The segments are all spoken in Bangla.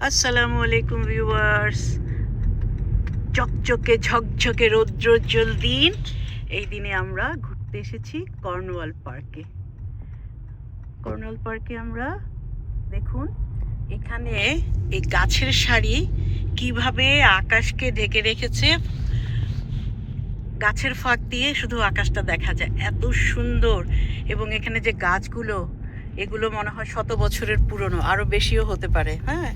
আসসালামু আলাইকুম ভিউয়ার্স। চকচকে ঝকঝকে রৌদ্রোজ্জ্বল দিন। এই দিনে আমরা ঘুরতে এসেছি কর্নওয়াল পার্কে। কর্নওয়াল পার্কে আমরা দেখুন এখানে এই গাছের সারি কিভাবে আকাশকে ঢেকে রেখেছে। গাছের ফাঁক দিয়ে শুধু আকাশটা দেখা যায়, এত সুন্দর। এবং এখানে যে গাছগুলো, এগুলো মনে হয় 100 বছরের পুরনো, আরও বেশিও হতে পারে। হ্যাঁ,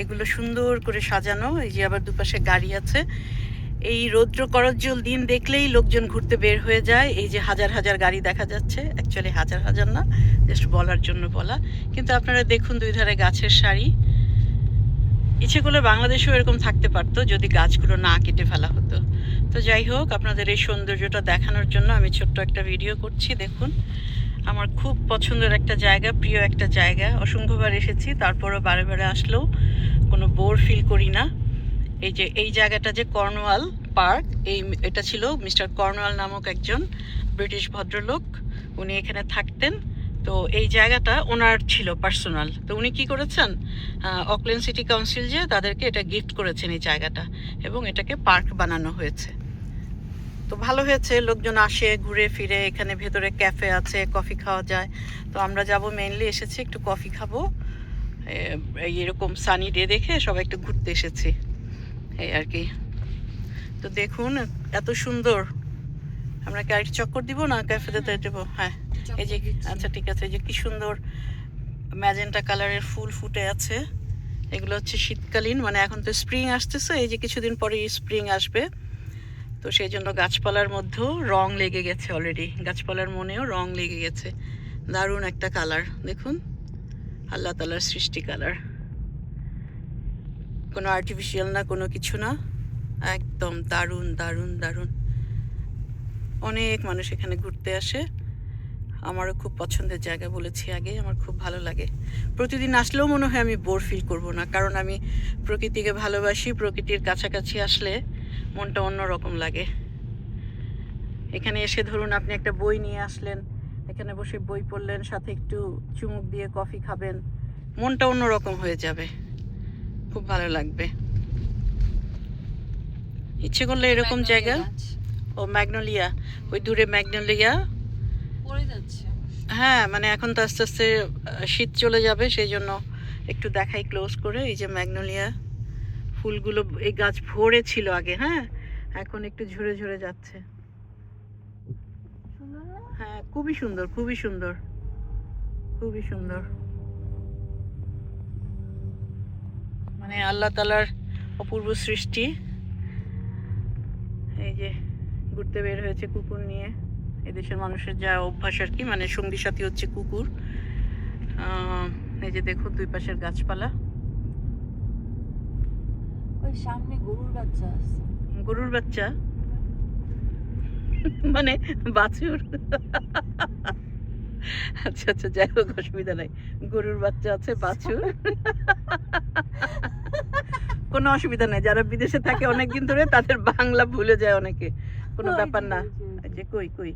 এগুলো সুন্দর করে সাজানো। এই যে আবার দুপাশে গাড়ি আছে। এই রৌদ্র করজ্জ্বল দিন দেখলেই লোকজন ঘুরতে বের হয়ে যায়। এই যে হাজার হাজার গাড়ি দেখা যাচ্ছে, অ্যাকচুয়ালি হাজার হাজার না, জাস্ট বলার জন্য বলা। কিন্তু আপনারা দেখুন দুই ধারে গাছের সারি। ইচ্ছে করলে বাংলাদেশেও এরকম থাকতে পারতো যদি গাছগুলো না কেটে ফেলা হতো। তো যাই হোক, আপনাদের এই সৌন্দর্যটা দেখানোর জন্য আমি ছোট্ট একটা ভিডিও করছি। দেখুন, আমার খুব পছন্দের একটা জায়গা, প্রিয় একটা জায়গা। অসংখ্যবার এসেছি, তারপরও বারে বারে আসলেও কোনো বোর ফিল করি না। এই যে এই জায়গাটা যে কর্নওয়াল পার্ক, এটা ছিল মিস্টার কর্নওয়াল নামক একজন ব্রিটিশ ভদ্রলোক। উনি এখানে থাকতেন। তো এই জায়গাটা ওনার ছিল পার্সোনাল। তো উনি কি করেছেন, অকল্যান্ড সিটি কাউন্সিল যে তাদেরকে এটা গিফট করেছেন এই জায়গাটা, এবং এটাকে পার্ক বানানো হয়েছে। তো ভালো হয়েছে, লোকজন আসে ঘুরে ফিরে। এখানে ভেতরে ক্যাফে আছে, কফি খাওয়া যায়। তো আমরা যাব, মেইনলি এসেছি একটু কফি খাবো। এরকম সানি ডে দেখে সবাই একটু ঘুরতে এসেছি, এই আর কি। তো দেখুন এত সুন্দর। আমরা কি আরেকটু চক্কর দিব না ক্যাফেতে দেবো? হ্যাঁ, এই যে আচ্ছা ঠিক আছে। এই যে কি সুন্দর ম্যাজেন্টা কালারের ফুল ফুটে আছে। এগুলো হচ্ছে শীতকালীন, মানে এখন তো স্প্রিং আসতেছে, এই যে কিছুদিন পরে স্প্রিং আসবে। তো সেই জন্য গাছপালার মধ্যেও রং লেগে গেছে অলরেডি, গাছপালার মনেও রং লেগে গেছে। দারুণ একটা কালার দেখুন, আল্লাহ তাআলার সৃষ্টি কালার, কোনো আর্টিফিশিয়াল না, কোনো কিছু না, একদম দারুণ দারুণ দারুণ। অনেক মানুষ এখানে ঘুরতে আসে। আমারও খুব পছন্দের জায়গা, বলেছি আগে, আমার খুব ভালো লাগে। প্রতিদিন আসলেও মনে হয় আমি বোর ফিল করব না, কারণ আমি প্রকৃতিকে ভালোবাসি। প্রকৃতির কাছাকাছি আসলে মনটা অন্যরকম লাগে। এখানে এসে ধরুন আপনি একটা বই নিয়ে আসলেন, এখানে বসে বই পড়লেন, সাথে একটু চুমুক দিয়ে কফি খাবেন, মনটা অন্যরকম হয়ে যাবে, খুব ভালো লাগবে। ইচ্ছে করলে এরকম জায়গা। ও ম্যাগনোলিয়া, ওই দূরে ম্যাগনোলিয়া পড়ে যাচ্ছে। হ্যাঁ, মানে এখন তো আস্তে আস্তে শীত চলে যাবে, সেই জন্য একটু দেখাই ক্লোজ করে। এই যে ম্যাগনোলিয়া ফুলগুলো, এই গাছ ভরে ছিল আগে, হ্যাঁ, এখন একটু ঝরে ঝরে যাচ্ছে। হ্যাঁ, খুবই সুন্দর, খুবই সুন্দর, খুবই সুন্দর। মানে আল্লাহ তাআলার অপূর্ব সৃষ্টি। এই যে ঘুরতে বের হয়েছে কুকুর নিয়ে। এদেশের মানুষের যা অভ্যাস আর কি, মানে সঙ্গী সাথী হচ্ছে কুকুর। এই যে দেখুন দুই পাশের গাছপালা। ওই সামনে গরুর বাচ্চা আছে। গরুর বাচ্চা মানে বাছুর? আচ্ছা আচ্ছা, যাই হোক, অসুবিধা নাই। গরুর বাচ্চা আছে, বাছুর, কোনো অসুবিধা নেই। যারা বিদেশে থাকে অনেকদিন ধরে, তাদের বাংলা ভুলে যায় অনেকে, কোনো ব্যাপার না। যে কই কই,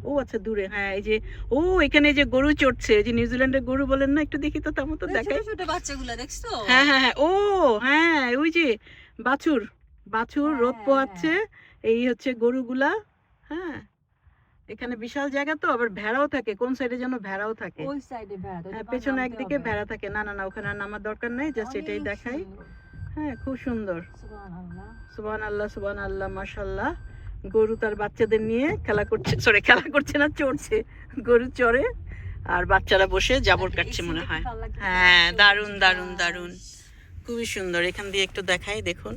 ও আচ্ছা দূরে। হ্যাঁ, এই যে ও এখানে যে গরু চড়ছে, এই যে নিউজিল্যান্ডের গরু বলেন না, একটু দেখি তো, তার মতো দেখাই। ছোট বাচ্চাগুলো দেখছো? হ্যাঁ হ্যাঁ হ্যাঁ, ও হ্যাঁ, ওই যে বাছুর, বাছুর রোদ পোয়াচ্ছে। এই হচ্ছে গরুগুলা। হ্যাঁ, এখানে বিশাল জায়গা তো, আবার ভেড়াও থাকে। কোন সাইডে যেন ভেড়াও থাকে? ওই সাইডে ভেড়া। হ্যাঁ, পেছনে একদিকে ভেড়া থাকে। না না না, ওখানে আর নামার দরকার নাই, জাস্ট এটাই দেখাই। হ্যাঁ, খুব সুন্দর। সুবহানাল্লাহ সুবহানাল্লাহ, মাশাআল্লাহ। গরু তার বাচ্চাদের নিয়ে খেলা করছে, সরি খেলা করছে না, চড়ছে। গরু চড়ে আর বাচ্চারা বসে জাবর কাটছে মনে হয়। হ্যাঁ, দারুণ দারুণ দারুণ, খুবই সুন্দর। এখান দিয়ে একটু দেখাই, দেখুন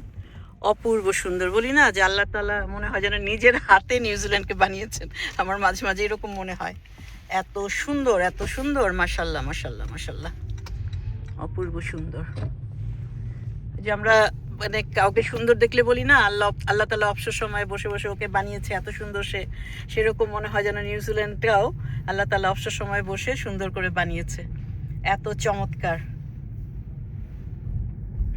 অপূর্ব সুন্দর। বলি না যে আল্লাহ তাআলা মনে হয় যেন নিজের হাতে নিউজিল্যান্ডকে বানিয়েছেন। আমার মাঝে মাঝে এরকম মনে হয়, এত সুন্দর এত সুন্দর, মাশাআল্লাহ মাশাআল্লাহ মাশাআল্লাহ, অপূর্ব সুন্দর। যে আমরা মানে কাউকে সুন্দর দেখলে বলি না, আল্লাহ আল্লাহ তাআলা অবসর সময় বসে বসে ওকে বানিয়েছে এত সুন্দর, সেরকম মনে হয় যেন নিউজিল্যান্ডটাও আল্লাহ তাআলা অবসর সময় বসে সুন্দর করে বানিয়েছে, এত চমৎকার।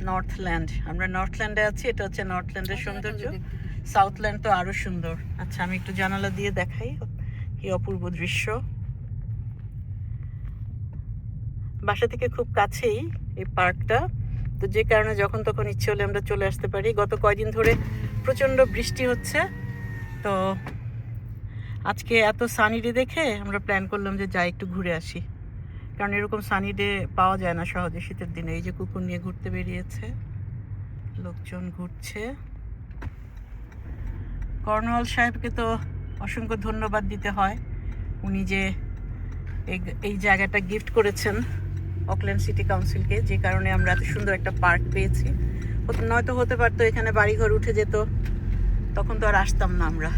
নর্থল্যান্ড, আমরা নর্থল্যান্ডে আছি, এটা হচ্ছে নর্থল্যান্ডের সৌন্দর্য। সাউথল্যান্ড তো আরো সুন্দর। আচ্ছা, আমি একটু জানালা দিয়ে দেখাই কি অপূর্ব দৃশ্য। বাসা থেকে খুব কাছেই এই পার্কটা। তো যে কারণে যখন তখন ইচ্ছে হলে আমরা চলে আসতে পারি। গত কয়দিন ধরে প্রচণ্ড বৃষ্টি হচ্ছে, তো আজকে এত সানি ডে দেখে আমরা প্ল্যান করলাম যে যাই একটু ঘুরে আসি, কারণ এরকম সানি ডে পাওয়া যায় না সহজে শীতের দিনে। এই যে কুকুর নিয়ে ঘুরতে বেরিয়েছে, লোকজন ঘুরছে। কর্নওয়াল সাহেবকে তো অসংখ্য ধন্যবাদ দিতে হয়, উনি যে এই জায়গাটা গিফট করেছেন অকল্যান্ড সিটি কাউন্সিলকে, যে কারণে আমরা এত সুন্দর একটা পার্ক পেয়েছি। নয়তো হতে পারতো এখানে বাড়িঘর উঠে যেত, তখন তো আর আসতাম না আমরা।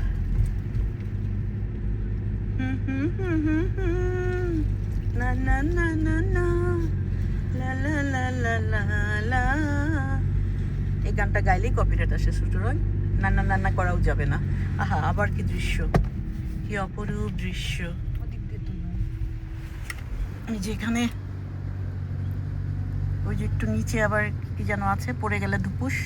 না না না না না, লা লা লা লা লা লা। এই গানটা গাইলেই কপিরাইট আসে, সুতরাং নান্না নান্না করাও যাবে না। আহা, আবার কি দৃশ্য, কি অপরূপ দৃশ্য। যেখানে ওই যে একটু নিচে আবার কি যেন আছে, পড়ে গেলে ধুপুস,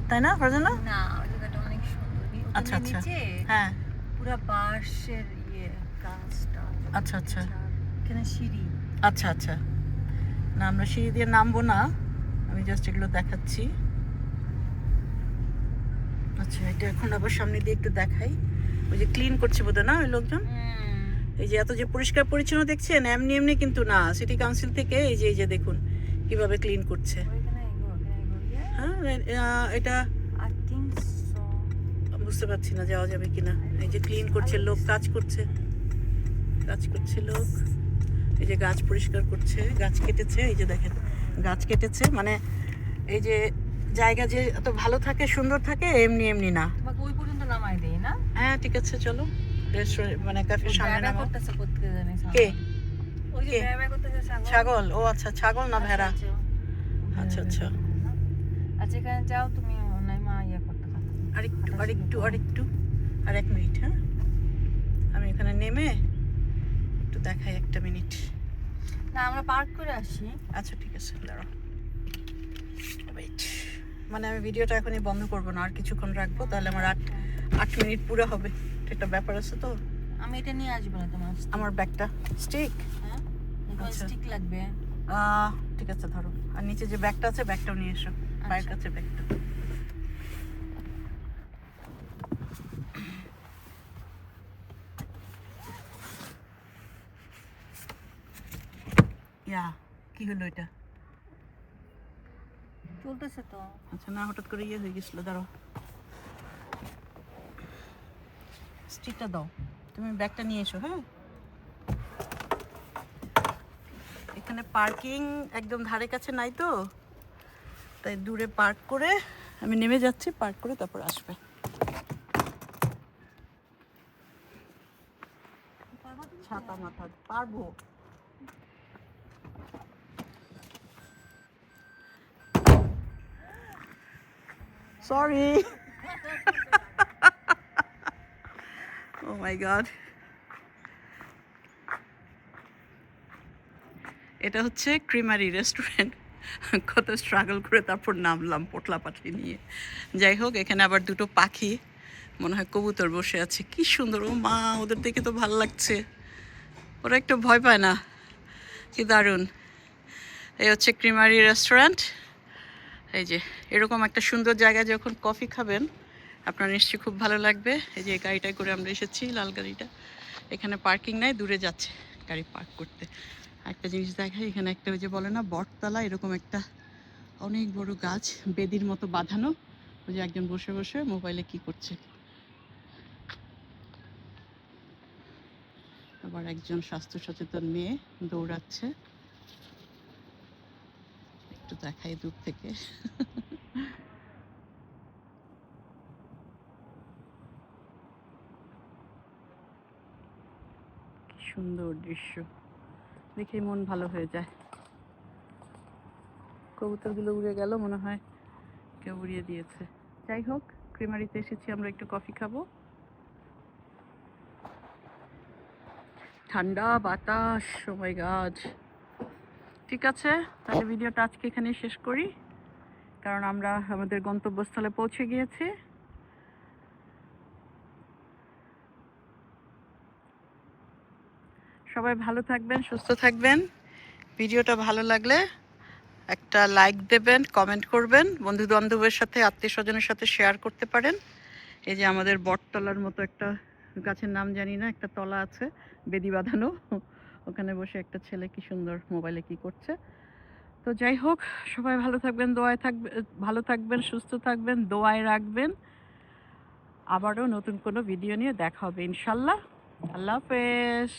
তাই না ফারজানা? না, ওই জায়গাটা অনেক সুন্দর। আচ্ছা আচ্ছা, নিচে হ্যাঁ পুরো বাঁশের গাছটা। আচ্ছা আচ্ছা এখানে সিঁড়ি। আচ্ছা আচ্ছা। না, আমরা সিঁড়ি দিয়ে নামবো না, আমি জাস্ট এগুলো দেখাচ্ছি। আচ্ছা, এটা এখন আবার সামনে দিয়ে একটু দেখাই। ওই যে ক্লিন করছে বোধহয় না ওই লোকজন। এই যে এত যে পরিষ্কার পরিচ্ছন্ন দেখছেন, এমনি এমনি কিন্তু না, সিটি কাউন্সিল থেকে এই যে দেখুন কিভাবে ক্লিন করছে। হ্যাঁ, এটা বুঝতে পারছি না যাওয়া যাবে কিনা। এই যে ক্লিন করছে লোক, কাজ করছে লোক। এই যে গাছ পরিষ্কার করছে, গাছ কেটেছে, এই যে দেখেন গাছ কেটেছে। মানে এই যে জায়গা যে এত ভালো থাকে, সুন্দর থাকে, এমনি এমনি না। তোমাকে ওই পর্যন্ত নামাই দেই না? হ্যাঁ ঠিক আছে, চলো রেস্টুরেন্ট মানে ক্যাফের সামনে নামাও। করতেছে কোত্থেকে জানি কে? ওই যে ভেড়া করতেছে ছাগল? ও আচ্ছা, ছাগল না ভেড়া। আচ্ছা আচ্ছা, আচ্ছা এখানে যাও তুমি, নাইমা করতে থাকো। আরেকটু আর 1 মিনিট। হ্যাঁ, আমি এখানে নেমে একটু দেখাই, 1 মিনিট। না, আমরা পার্ক করে আসি। আচ্ছা ঠিক আছে, দাঁড়াও, ওয়েট। মানে আমি ভিডিওটা এখনই বন্ধ করবো না, আর কিছুক্ষণ রাখবো, তাহলে আমার 8 মিনিট পুরো হবে। একটা ব্যাপার আছে তো। আমি এটা নিয়ে আসবো না তোমার, আমার ব্যাগটা স্টিক। হ্যাঁ আচ্ছা। স্টিক লাগবে। ঠিক আছে, ধরো। আর নিচে যে ব্যাগটা আছে, ব্যাগটাও নিয়ে এসো, পায়ের কাছে ব্যাগটা। কি হলো এটা? চলতেছে তো। আচ্ছা, না হঠাৎ করে হয়ে গেছিল, দাঁড়াও। স্টিকটা দাও, তুমি ব্যাগটা নিয়ে এসো। হ্যাঁ, এখানে পার্কিং একদম ধারে কাছে নাই তো, তাই দূরে পার্ক করে আমি নেমে যাচ্ছি, পার্ক করে তারপর আসবে। ছাতা মাথা পারবো। সরি। ও মাই গড। এটা হচ্ছে ক্রিমারি রেস্টুরেন্ট। কত স্ট্রাগল করে তারপর নামলাম পোটলা পাখি নিয়ে। যাই হোক, এখানে আবার দুটো পাখি, মনে হয় কবুতর, বসে আছে। কি সুন্দর! ও মা, ওদের দেখে তো ভালো লাগছে, ওরা একটু ভয় পায় না, কি দারুণ। এই হচ্ছে ক্রিমারি রেস্টুরেন্ট। এই যে এরকম একটা সুন্দর জায়গায় যখন কফি খাবেন, আপনার নিশ্চয়ই খুব ভালো লাগবে। এই যে গাড়িটায় করে আমরা এসেছি, লাল গাড়িটা। এখানে পার্কিং নাই, দূরে যাচ্ছে গাড়ি পার্ক করতে। একটা জিনিস দেখাই, এখানে একটা ওই যে বলে না বটতলা, এরকম একটা অনেক বড় গাছ বেদির মতো বাঁধানো। ওই যে একজন বসে বসে মোবাইলে কি করছে, আবার একজন স্বাস্থ্য সচেতন মেয়ে দৌড়াচ্ছে। একটু দেখাই দূর থেকে। সুন্দর দৃশ্য দেখে মন ভালো হয়ে যায়। কবুতরগুলো উড়ে গেল, মনে হয় কেউ উড়িয়ে দিয়েছে। যাই হোক, ক্রিমারিতে এসেছি আমরা, একটু কফি খাবো। ঠান্ডা বাতাস, ও মাই গড। ঠিক আছে, তাহলে ভিডিওটা আজকে এখানেই শেষ করি, কারণ আমরা আমাদের গন্তব্যস্থলে পৌঁছে গিয়েছি। সবাই ভালো থাকবেন, সুস্থ থাকবেন। ভিডিওটা ভালো লাগলে একটা লাইক দেবেন, কমেন্ট করবেন, বন্ধু বান্ধবের সাথে আত্মীয় স্বজনের সাথে শেয়ার করতে পারেন। এই যে আমাদের বটতলার মতো একটা গাছের নাম জানি না, একটা তলা আছে বেদি বাঁধানো, ওখানে বসে একটা ছেলে কি সুন্দর মোবাইলে কি করছে। তো যাই হোক, সবাই ভালো থাকবেন, ভালো থাকবেন, সুস্থ থাকবেন, দোয়ায় রাখবেন। আবারও নতুন কোনো ভিডিও নিয়ে দেখা হবে ইনশাল্লাহ। আল্লাহ হাফেজ।